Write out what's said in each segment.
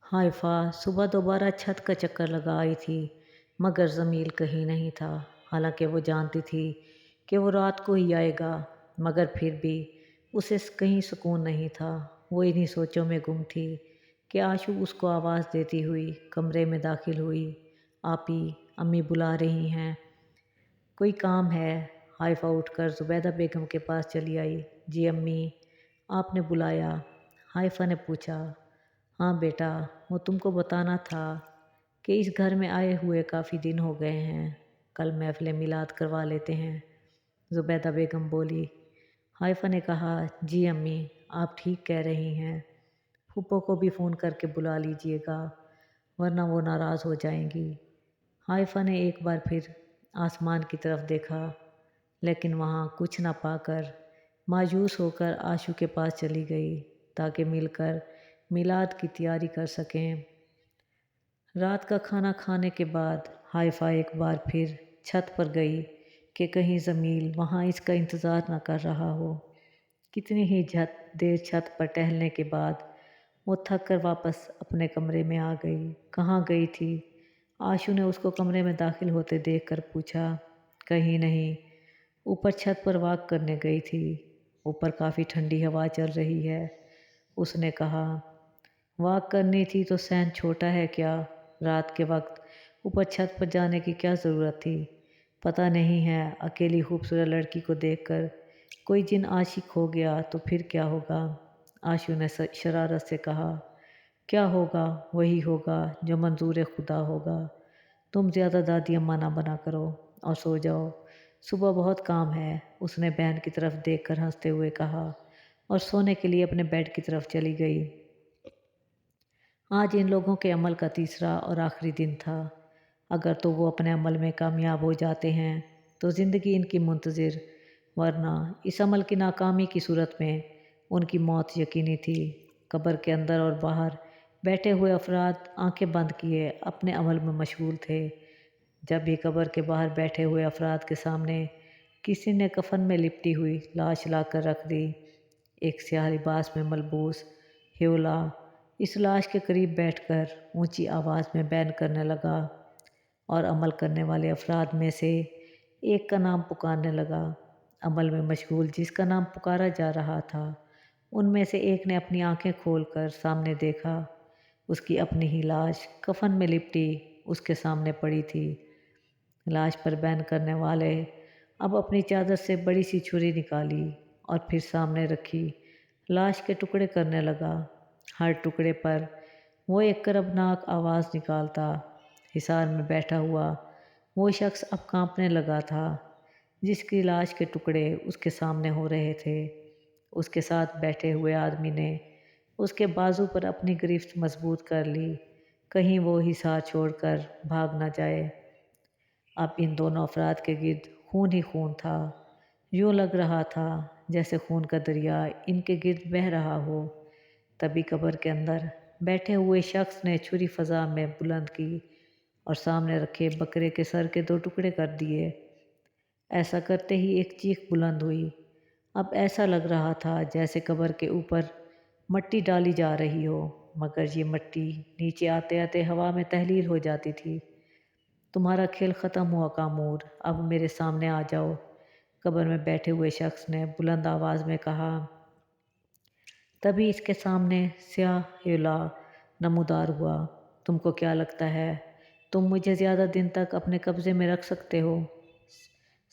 Haifa सुबह दोबारा छत का चक्कर लगा आई थी, मगर ज़मील कहीं नहीं था। हालांकि वो जानती थी कि वो रात को ही आएगा, मगर फिर भी उसे कहीं सुकून नहीं था। वो इन्हीं सोचों में गुम थी कि आशू उसको आवाज़ देती हुई कमरे में दाखिल हुई। आपी, अम्मी बुला रही हैं, कोई काम है? हाइफा उठकर जुबैदा बेगम के पास चली आई। जी अम्मी, आपने बुलाया? हाइफा ने पूछा। हाँ बेटा, वो तुमको बताना था कि इस घर में आए हुए काफ़ी दिन हो गए हैं, कल महफिल मिलाद करवा लेते हैं, जुबैदा बेगम बोली। हाइफा ने कहा, जी अम्मी, आप ठीक कह रही हैं। फूफो को भी फ़ोन करके बुला लीजिएगा, वरना वो नाराज़ हो जाएंगी। हाइफा ने एक बार फिर आसमान की तरफ देखा, लेकिन वहाँ कुछ ना पाकर मायूस होकर आशू के पास चली गई ताकि मिलकर मिलाद की तैयारी कर सकें। रात का खाना खाने के बाद हाइफा एक बार फिर छत पर गई कि कहीं ज़मील वहाँ इसका इंतज़ार न कर रहा हो। कितनी ही देर छत पर टहलने के बाद वो थक कर वापस अपने कमरे में आ गई। कहाँ गई थी? आशू ने उसको कमरे में दाखिल होते देखकर पूछा। कहीं नहीं, ऊपर छत पर वॉक करने गई थी। ऊपर काफ़ी ठंडी हवा चल रही है, उसने कहा। वॉक करनी थी तो सहन छोटा है क्या? रात के वक्त ऊपर छत पर जाने की क्या ज़रूरत थी? पता नहीं है, अकेली खूबसूरत लड़की को देखकर कोई जिन आशिक हो गया तो फिर क्या होगा? आशू ने शरारत से कहा। क्या होगा? वही होगा जो मंजूर खुदा होगा। तुम ज़्यादा दादी अम्मा ना बना करो और सो जाओ, सुबह बहुत काम है, उसने बहन की तरफ देखकर हंसते हुए कहा और सोने के लिए अपने बेड की तरफ चली गई। आज इन लोगों के अमल का तीसरा और आखिरी दिन था। अगर तो वो अपने अमल में कामयाब हो जाते हैं तो ज़िंदगी इनकी मुंतज़िर, वरना इस अमल की नाकामी की सूरत में उनकी मौत यकीनी थी। कब्र के अंदर और बाहर बैठे हुए अफराद आंखें बंद किए अपने अमल में मशगूल थे। जब भी कब्र के बाहर बैठे हुए अफराद के सामने किसी ने कफन में लिपटी हुई लाश लाकर रख दी, एक स्याह लिबास में मलबूस ह्योला इस लाश के करीब बैठकर ऊंची आवाज़ में बैन करने लगा और अमल करने वाले अफराद में से एक का नाम पुकारने लगा। अमल में मशगूल जिसका नाम पुकारा जा रहा था, उनमें से एक ने अपनी आंखें खोलकर सामने देखा। उसकी अपनी ही लाश कफन में लिपटी उसके सामने पड़ी थी। लाश पर बैन करने वाले अब अपनी चादर से बड़ी सी छुरी निकाली और फिर सामने रखी लाश के टुकड़े करने लगा। हर टुकड़े पर वो एक करबनाक आवाज़ निकालता। हिसार में बैठा हुआ वो शख्स अब कांपने लगा था, जिसकी लाश के टुकड़े उसके सामने हो रहे थे। उसके साथ बैठे हुए आदमी ने उसके बाजू पर अपनी गिरफ्त मजबूत कर ली, कहीं वो हिसार छोड़कर भाग न जाए। अब इन दोनों अफराद के गिर्द खून ही खून था। यूँ लग रहा था जैसे खून का दरिया इनके गिर्द बह रहा हो। तभी कब्र के अंदर बैठे हुए शख्स ने छुरी फजा में बुलंद की और सामने रखे बकरे के सर के दो टुकड़े कर दिए। ऐसा करते ही एक चीख बुलंद हुई। अब ऐसा लग रहा था जैसे कब्र के ऊपर मट्टी डाली जा रही हो, मगर ये मट्टी नीचे आते आते हवा में तहलील हो जाती थी। तुम्हारा खेल ख़त्म हुआ कामूर, अब मेरे सामने आ जाओ, कब्र में बैठे हुए शख्स ने बुलंद आवाज़ में कहा। तभी इसके सामने स्याह ह्योला नमूदार हुआ। तुमको क्या लगता है तुम मुझे ज़्यादा दिन तक अपने कब्ज़े में रख सकते हो?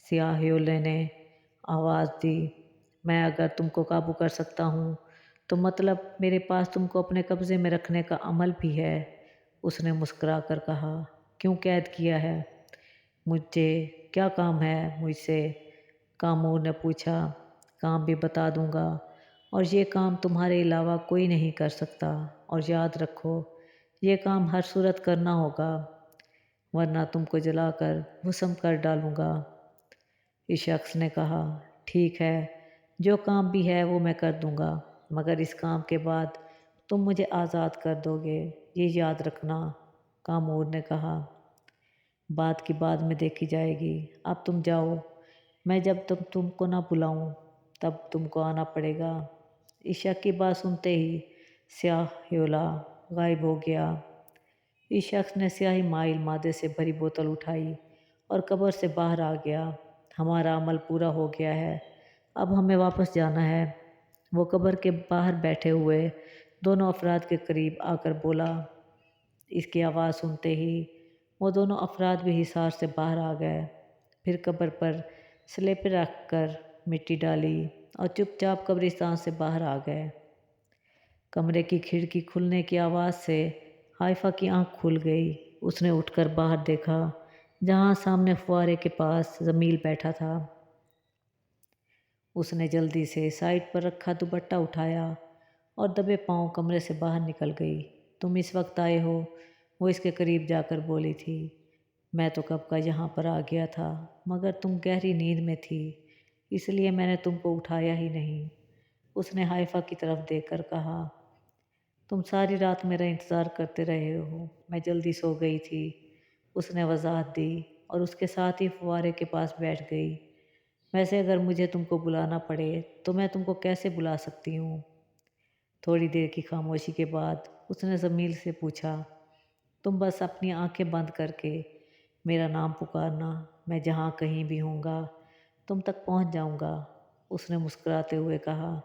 स्याह ह्योले ने आवाज़ दी। मैं अगर तुमको काबू कर सकता हूँ तो मतलब मेरे पास तुमको अपने कब्ज़े में रखने का अमल भी है, उसने मुस्कुरा कर कहा। क्यों कैद किया है? मुझे क्या काम है मुझसे? कामूर ने पूछा। काम भी बता दूंगा, और ये काम तुम्हारे अलावा कोई नहीं कर सकता, और याद रखो ये काम हर सूरत करना होगा, वरना तुमको जलाकर भस्म कर डालूंगा। इस शख्स ने कहा, ठीक है, जो काम भी है वो मैं कर दूंगा, मगर इस काम के बाद तुम मुझे आज़ाद कर दोगे, ये याद रखना, कामूर ने कहा। बात की बाद में देखी जाएगी, अब तुम जाओ, मैं जब तक तुमको ना बुलाऊं तब तुमको आना पड़ेगा। ईशा की बात सुनते ही स्याह ह्योला गायब हो गया। इस शख्स ने स्याही माइल मादे से भरी बोतल उठाई और कब्र से बाहर आ गया। हमारा अमल पूरा हो गया है, अब हमें वापस जाना है। वो कब्र के बाहर बैठे हुए दोनों अफराद के करीब आकर बोला। इसकी आवाज़ सुनते ही वो दोनों अफराद भी हिसार से बाहर आ गए। फिर कब्र पर स्लेपें रख कर मिट्टी डाली और चुपचाप कब्रिस्तान से बाहर आ गए। कमरे की खिड़की खुलने की आवाज़ से हाइफा की आंख खुल गई। उसने उठकर बाहर देखा, जहां सामने फुआरे के पास जमील बैठा था। उसने जल्दी से साइड पर रखा दुपट्टा उठाया और दबे पांव कमरे से बाहर निकल गई। तुम इस वक्त आए हो, वो इसके करीब जाकर बोली थी। मैं तो कब का यहाँ पर आ गया था, मगर तुम गहरी नींद में थी, इसलिए मैंने तुमको उठाया ही नहीं। उसने हाइफा की तरफ देखकर कहा, तुम सारी रात मेरा इंतज़ार करते रहे हो, मैं जल्दी सो गई थी। उसने वजाहत दी और उसके साथ ही फुआरे के पास बैठ गई। वैसे अगर मुझे तुमको बुलाना पड़े तो मैं तुमको कैसे बुला सकती हूँ? थोड़ी देर की खामोशी के बाद उसने जमील से पूछा, तुम बस अपनी आंखें बंद करके मेरा नाम पुकारना, मैं जहाँ कहीं भी होऊंगा तुम तक पहुँच जाऊँगा। उसने मुस्कुराते हुए कहा,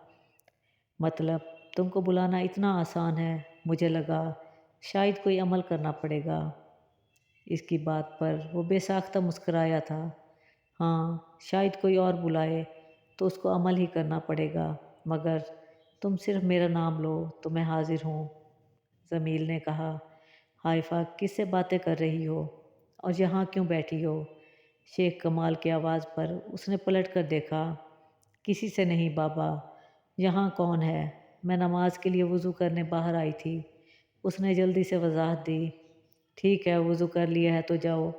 मतलब तुमको बुलाना इतना आसान है? मुझे लगा शायद कोई अमल करना पड़ेगा। इसकी बात पर वो बेसाख्ता मुस्कुराया था। हाँ, शायद कोई और बुलाए तो उसको अमल ही करना पड़ेगा, मगर तुम सिर्फ मेरा नाम लो तो मैं हाजिर हूँ। जमील ने कहा, हाइफा किससे बातें कर रही हो और यहाँ क्यों बैठी हो? शेख कमाल की आवाज़ पर उसने पलट कर देखा। किसी से नहीं बाबा, यहाँ कौन है? मैं नमाज के लिए वज़ू करने बाहर आई थी। उसने जल्दी से वजाहत दी। ठीक है, वज़ू कर लिया है तो जाओ,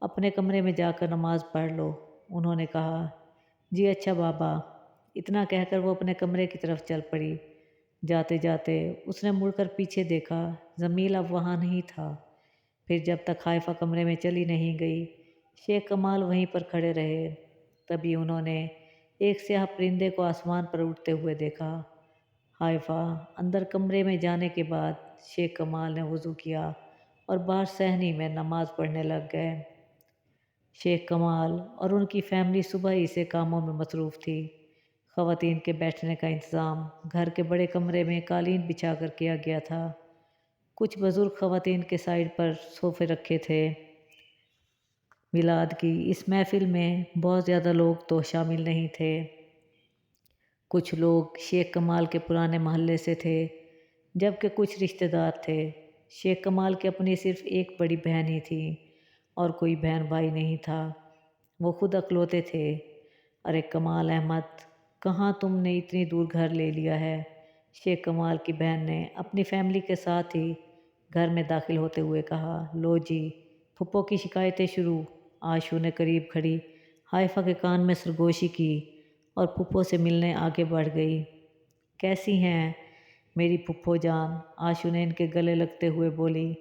अपने कमरे में जाकर नमाज पढ़ लो। उन्होंने कहा, जी अच्छा बाबा। इतना कहकर वो अपने कमरे की तरफ चल पड़ी। जाते जाते उसने मुड़कर पीछे देखा, जमील अब वहाँ नहीं था। फिर जब तक हाइफा कमरे में चली नहीं गई, शेख कमाल वहीं पर खड़े रहे। तभी उन्होंने एक स्याह परिंदे को आसमान पर उड़ते हुए देखा। हाइफा अंदर कमरे में जाने के बाद शेख कमाल ने वज़ू किया और बाहर सहनी में नमाज पढ़ने लग गए। शेख कमाल और उनकी फैमिली सुबह ही से कामों में मसरूफ़ थी। ख़वातीन के बैठने का इंतज़ाम घर के बड़े कमरे में कालीन बिछा कर किया गया था। कुछ बुज़ुर्ग ख़वातीन के साइड पर सोफ़े रखे थे। मिलाद की इस महफ़िल में बहुत ज़्यादा लोग तो शामिल नहीं थे। कुछ लोग शेख कमाल के पुराने महल्ले से थे, जबकि कुछ रिश्तेदार थे। शेख कमाल की अपनी सिर्फ़ एक बड़ी बहन ही थी और कोई बहन भाई नहीं था। वो खुद अकलौते थे। अरे कमाल अहमद, कहाँ तुमने इतनी दूर घर ले लिया है? शेख कमाल की बहन ने अपनी फैमिली के साथ ही घर में दाखिल होते हुए कहा। लो जी, फुप्पो की शिकायतें शुरू। आशू ने करीब खड़ी हाइफा के कान में सरगोशी की और फुप्पो से मिलने आगे बढ़ गई। कैसी हैं मेरी फुप्पो जान? आशू ने इनके गले लगते हुए बोली।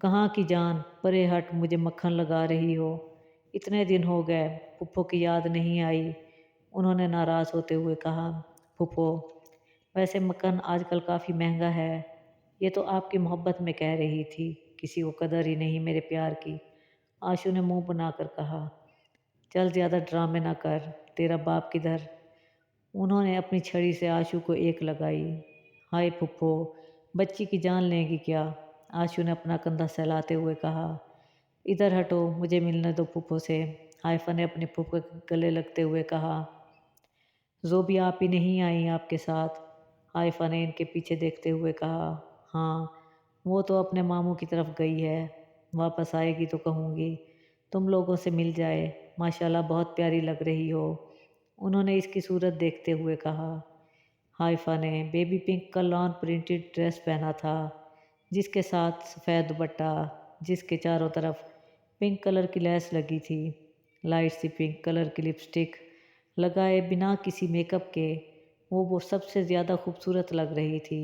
कहाँ की जान, परे हट, मुझे मक्खन लगा रही हो। इतने दिन हो गए, फुप्पो की याद नहीं आई? उन्होंने नाराज़ होते हुए कहा। फुप्पो, वैसे मक्खन आजकल काफ़ी महंगा है। ये तो आपकी मोहब्बत में कह रही थी, किसी को कदर ही नहीं मेरे प्यार की। आशू ने मुंह बनाकर कहा। चल ज़्यादा ड्रामे ना कर, तेरा बाप किधर? उन्होंने अपनी छड़ी से आशू को एक लगाई। हाय फुप्पो, बच्ची की जान लेंगी क्या? आशू ने अपना कंधा सहलाते हुए कहा। इधर हटो, मुझे मिलने दो फुप्पो से। हाइफा ने अपने फुप्पो के गले लगते हुए कहा। ज़ोबी आप ही नहीं आई आपके साथ? हाइफा ने इनके पीछे देखते हुए कहा। हाँ, वो तो अपने मामू की तरफ गई है, वापस आएगी तो कहूँगी तुम लोगों से मिल जाए। माशाल्लाह बहुत प्यारी लग रही हो, उन्होंने इसकी सूरत देखते हुए कहा। हाइफा ने बेबी पिंक का लॉन प्रिंटेड ड्रेस पहना था, जिसके साथ सफ़ेद दुपट्टा, जिसके चारों तरफ पिंक कलर की लेस लगी थी। लाइट सी पिंक कलर की लिपस्टिक लगाए बिना किसी मेकअप के वो सबसे ज़्यादा खूबसूरत लग रही थी।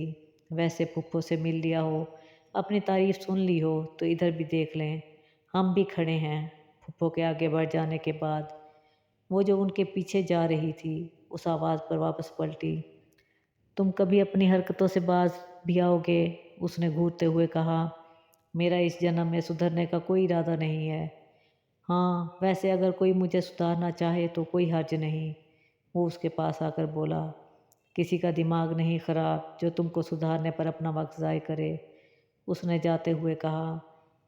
वैसे फुप्पो से मिल लिया हो, अपनी तारीफ़ सुन ली हो तो इधर भी देख लें, हम भी खड़े हैं। फुप्पो के आगे बढ़ जाने के बाद वो जो उनके पीछे जा रही थी, उस आवाज़ पर वापस पलटी। तुम कभी अपनी हरकतों से बाज भी आओगे? उसने घूरते हुए कहा, मेरा इस जन्म में सुधरने का कोई इरादा नहीं है। हाँ, वैसे अगर कोई मुझे सुधारना चाहे तो कोई हर्ज नहीं। वो उसके पास आकर बोला, किसी का दिमाग नहीं ख़राब जो तुमको सुधारने पर अपना वक्त ज़ाय करे। उसने जाते हुए कहा,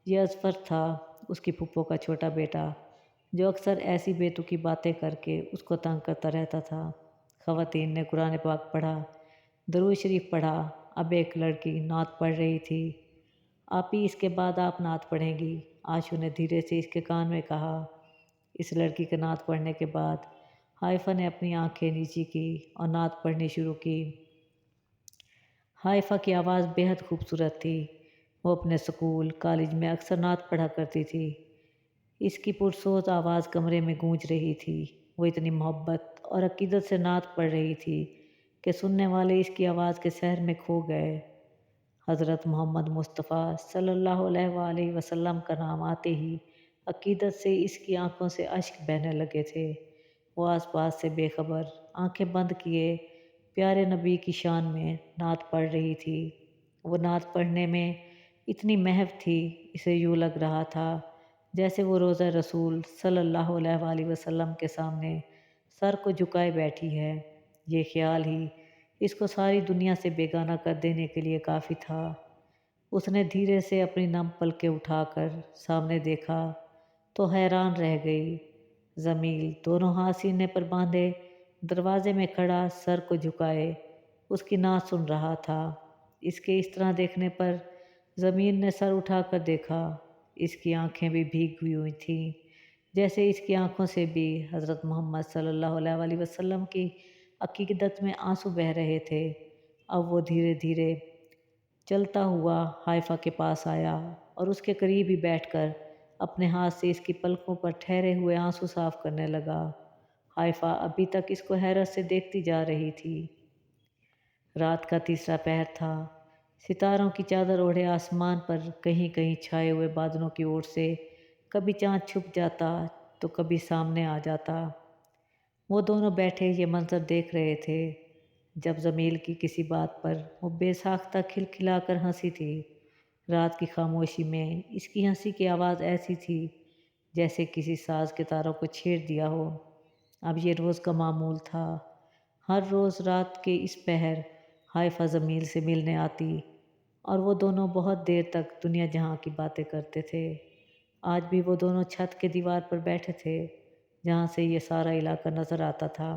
यह अजफर था, उसकी फूफो का छोटा बेटा, जो अक्सर ऐसी बेतुकी बातें करके उसको तंग करता रहता था। ख़वातीन ने कुरान पाक पढ़ा, दरूद शरीफ पढ़ा। अब एक लड़की नात पढ़ रही थी। आप ही इसके बाद आप नात पढ़ेंगी, आशू ने धीरे से इसके कान में कहा। इस लड़की के नात पढ़ने के बाद हाइफा ने अपनी आंखें नीची की और नात पढ़नी शुरू की। हाइफा की आवाज़ बेहद खूबसूरत थी। वो अपने स्कूल कॉलेज में अक्सर नात पढ़ा करती थी। इसकी पुरसोत आवाज़ कमरे में गूंज रही थी। वो इतनी मोहब्बत और अकीदत से नात पढ़ रही थी कि सुनने वाले इसकी आवाज़ के सहर में खो गए। हज़रत मोहम्मद मुस्तफ़ा सल्लल्लाहु अलैहि वसल्लम का नाम आते ही अकीदत से इसकी आंखों से अश्क बहने लगे थे। वो आसपास से बेखबर आंखें बंद किए प्यारे नबी की शान में नात पढ़ रही थी। वो नात पढ़ने में इतनी महव थी, इसे यूँ लग रहा था जैसे वो रोज़ा रसूल सल्लल्लाहु अलैहि वसल्लम के सामने सर को झुकाए बैठी है। ये ख्याल ही इसको सारी दुनिया से बेगाना कर देने के लिए काफ़ी था। उसने धीरे से अपनी नम पलकें उठाकर सामने देखा तो हैरान रह गई। जमील दोनों हाथ सीने पर बांधे दरवाजे में खड़ा सर को झुकाए उसकी नात सुन रहा था। इसके इस तरह देखने पर ज़मीन ने सर उठाकर देखा। इसकी आंखें भी भीगी हुई थीं, जैसे इसकी आंखों से भी हज़रत मोहम्मद सल्लल्लाहु अलैहि वसल्लम की अकीदत में आंसू बह रहे थे। अब वो धीरे धीरे चलता हुआ हाइफा के पास आया और उसके करीब ही बैठकर अपने हाथ से इसकी पलकों पर ठहरे हुए आंसू साफ करने लगा। हाइफा अभी तक इसको हैरत से देखती जा रही थी। रात का तीसरा पहर था। सितारों की चादर ओढ़े आसमान पर कहीं कहीं छाए हुए बादलों की ओर से कभी चाँद छुप जाता तो कभी सामने आ जाता। वो दोनों बैठे ये मंजर देख रहे थे जब जमील की किसी बात पर वो बेसाख्ता खिलखिलाकर हंसी थी। रात की खामोशी में इसकी हंसी की आवाज़ ऐसी थी जैसे किसी साज के तारों को छेड़ दिया हो। अब ये रोज़ का मामूल था। हर रोज़ रात के इस पहर हाइफा ज़मील से मिलने आती और वो दोनों बहुत देर तक दुनिया जहाँ की बातें करते थे। आज भी वो दोनों छत के दीवार पर बैठे थे जहाँ से ये सारा इलाका नज़र आता था।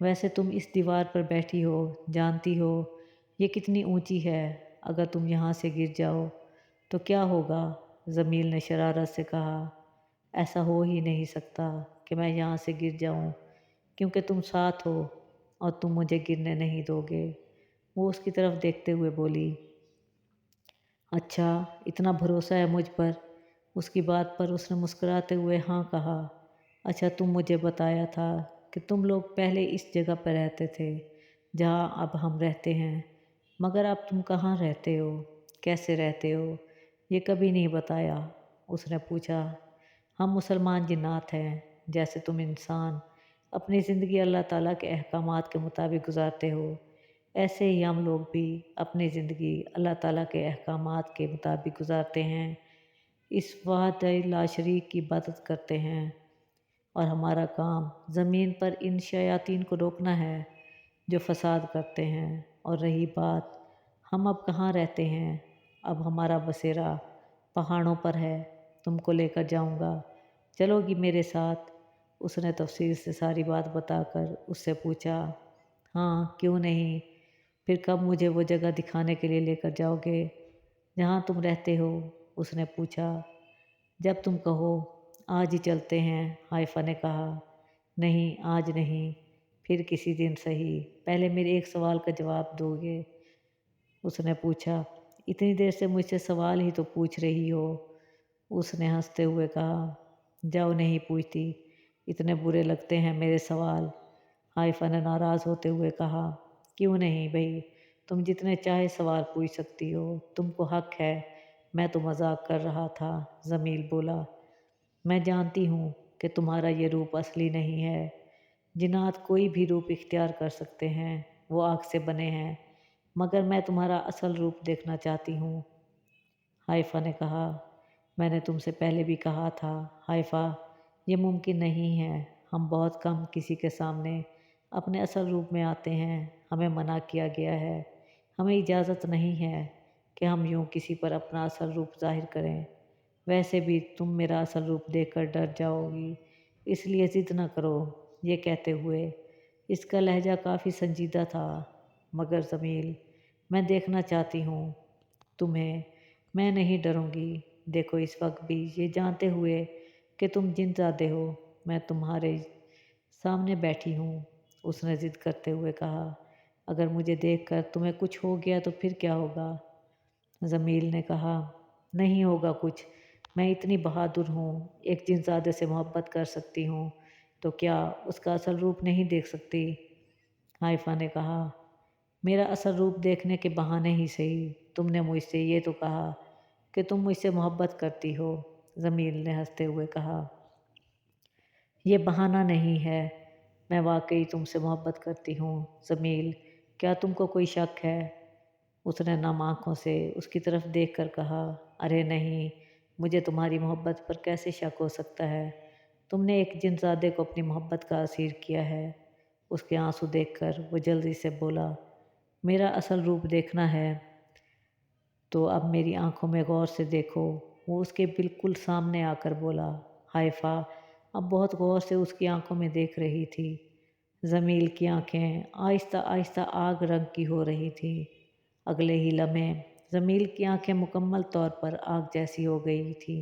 वैसे तुम इस दीवार पर बैठी हो, जानती हो ये कितनी ऊंची है। अगर तुम यहाँ से गिर जाओ तो क्या होगा? ज़मील ने शरारत से कहा। ऐसा हो ही नहीं सकता कि मैं यहाँ से गिर जाऊँ, क्योंकि तुम साथ हो और तुम मुझे गिरने नहीं दोगे। वो उसकी तरफ देखते हुए बोली, अच्छा इतना भरोसा है मुझ पर? उसकी बात पर उसने मुस्कुराते हुए हाँ कहा। अच्छा तुम मुझे बताया था कि तुम लोग पहले इस जगह पर रहते थे जहाँ अब हम रहते हैं, मगर अब तुम कहाँ रहते हो, कैसे रहते हो, ये कभी नहीं बताया। उसने पूछा। हम मुसलमान जिन्नात हैं, जैसे तुम इंसान अपनी ज़िंदगी अल्लाह ताला के अहकामात के मुताबिक गुजारते हो, ऐसे ही हम लोग भी अपनी ज़िंदगी अल्लाह ताला के अहकामात के मुताबिक गुजारते हैं। इस वाहिद ला शरीक की इबादत करते हैं और हमारा काम ज़मीन पर इन शयातीन को रोकना है जो फ़साद करते हैं। और रही बात हम अब कहाँ रहते हैं, अब हमारा बसेरा पहाड़ों पर है। तुमको लेकर जाऊंगा, चलोगी मेरे साथ? उसने तफसील से सारी बात बताकर उससे पूछा। हाँ क्यों नहीं। फिर कब मुझे वो जगह दिखाने के लिए लेकर जाओगे जहाँ तुम रहते हो? उसने पूछा। जब तुम कहो, आज ही चलते हैं, हाइफा ने कहा। नहीं आज नहीं, फिर किसी दिन सही, पहले मेरे एक सवाल का जवाब दोगे? उसने पूछा। इतनी देर से मुझसे सवाल ही तो पूछ रही हो। उसने हंसते हुए कहा। जाओ नहीं पूछती, इतने बुरे लगते हैं मेरे सवाल। हाइफा ने नाराज़ होते हुए कहा। क्यों नहीं भाई, तुम जितने चाहे सवाल पूछ सकती हो, तुमको हक है। मैं तो मजाक कर रहा था, जमील बोला। मैं जानती हूँ कि तुम्हारा ये रूप असली नहीं है। जिन्नात कोई भी रूप इख्तियार कर सकते हैं, वो आग से बने हैं। मगर मैं तुम्हारा असल रूप देखना चाहती हूँ। हाइफा ने कहा, मैंने तुमसे पहले भी कहा था हाइफा, ये मुमकिन नहीं है। हम बहुत कम किसी के सामने अपने असल रूप में आते हैं। हमें मना किया गया है। हमें इजाज़त नहीं है कि हम यूँ किसी पर अपना असल रूप ज़ाहिर करें। वैसे भी तुम मेरा असल रूप देखकर डर जाओगी, इसलिए ज़िद न करो। ये कहते हुए इसका लहजा काफ़ी संजीदा था। मगर जमील, मैं देखना चाहती हूँ तुम्हें। मैं नहीं डरूंगी। देखो, इस वक्त भी ये जानते हुए कि तुम जिनज़ादे हो, मैं तुम्हारे सामने बैठी हूँ। उसने ज़िद करते हुए कहा, अगर मुझे देखकर तुम्हें कुछ हो गया तो फिर क्या होगा? जमील ने कहा, नहीं होगा कुछ। मैं इतनी बहादुर हूँ, एक जिनज़ादे से मोहब्बत कर सकती हूँ, तो क्या उसका असल रूप नहीं देख सकती? हाइफा ने कहा, मेरा असल रूप देखने के बहाने ही सही। तुमने मुझसे ये तो कहा कि तुम मुझसे मोहब्बत करती हो। जमील ने हंसते हुए कहा, ये बहाना नहीं है। मैं वाकई तुमसे मोहब्बत करती हूँ। जमील, क्या तुमको कोई शक है? उसने नम आँखों से उसकी तरफ देखकर कहा, अरे नहीं, मुझे तुम्हारी मोहब्बत पर कैसे शक हो सकता है? तुमने एक जिनज़ादे को अपनी मोहब्बत का असीर किया है। उसके आंसू देखकर वो जल्दी से बोला, मेरा असल रूप देखना है तो अब मेरी आंखों में गौर से देखो। वो उसके बिल्कुल सामने आकर बोला। हाइफा अब बहुत गौर से उसकी आंखों में देख रही थी। जमील की आंखें आहिस्ता आहिस्ता आग रंग की हो रही थी। अगले ही लम्हे जमील की आंखें मुकम्मल तौर पर आग जैसी हो गई थी।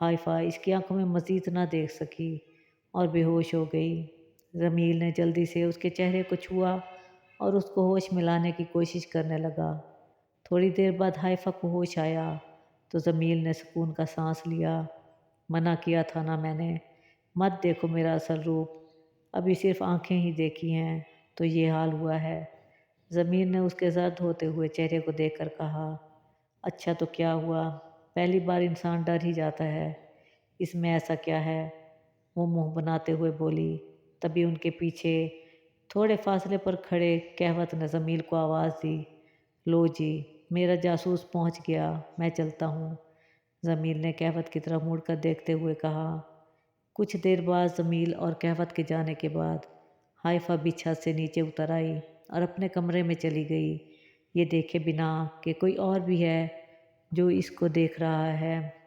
हाइफा इसकी आंखों में मज़ीद ना देख सकी और बेहोश हो गई। जमील ने जल्दी से उसके चेहरे को छुआ और उसको होश में लाने की कोशिश करने लगा। थोड़ी देर बाद हाइफा को होश आया तो जमील ने सुकून का सांस लिया। मना किया था ना मैंने, मत देखो मेरा असल रूप। अभी सिर्फ आंखें ही देखी हैं तो ये हाल हुआ है। ज़मीर ने उसके जर्द होते हुए चेहरे को देखकर कहा, अच्छा तो क्या हुआ? पहली बार इंसान डर ही जाता है, इसमें ऐसा क्या है? वो मुंह बनाते हुए बोली। तभी उनके पीछे थोड़े फासले पर खड़े कहवत ने ज़मील को आवाज़ दी, लो जी, मेरा जासूस पहुंच गया, मैं चलता हूँ। ज़मील ने कहवत की तरफ मुड़कर देखते हुए कहा। कुछ देर बाद ज़मील और कहवत के जाने के बाद हाइफा भी छत से नीचे उतर आई और अपने कमरे में चली गई, ये देखे बिना कि कोई और भी है जो इसको देख रहा है।